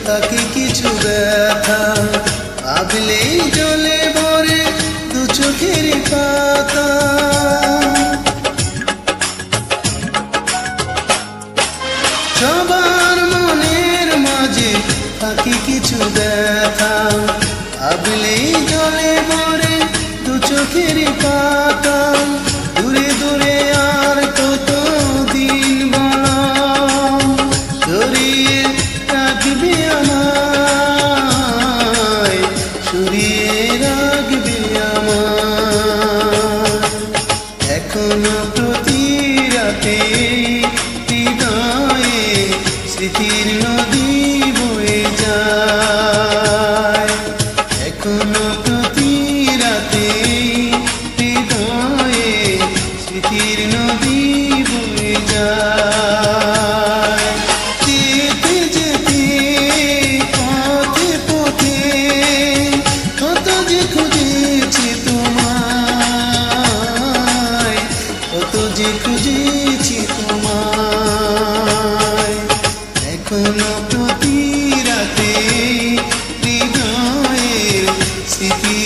তাকে কিছু ব্যথা ভাবলেই জলে ভরে দু চোখের পাতা। সবার মনের মাঝে তাকে কিছু ব্যথা ভাবলেই জলে ভরে দু চোখের পাতা। দূরে দূরে আর কত দিন বলা সরিয়ে রাখবে আমায়, সরিয়ে রাখবে আমায়। এখনো প্রতি রাতে হৃদয়ে স্মৃতির নদী বয়ে যায়। এখনো প্রতি রাতে হৃদয়ে স্মৃতির নদী বয়ে যায়। যেতে যেতে পথে পথে কত যে খুঁজেছি তোমায়, কত যে খুঁজেছি তোমায়। এখনো প্রতি রাতে হৃদয়ের স্মৃতি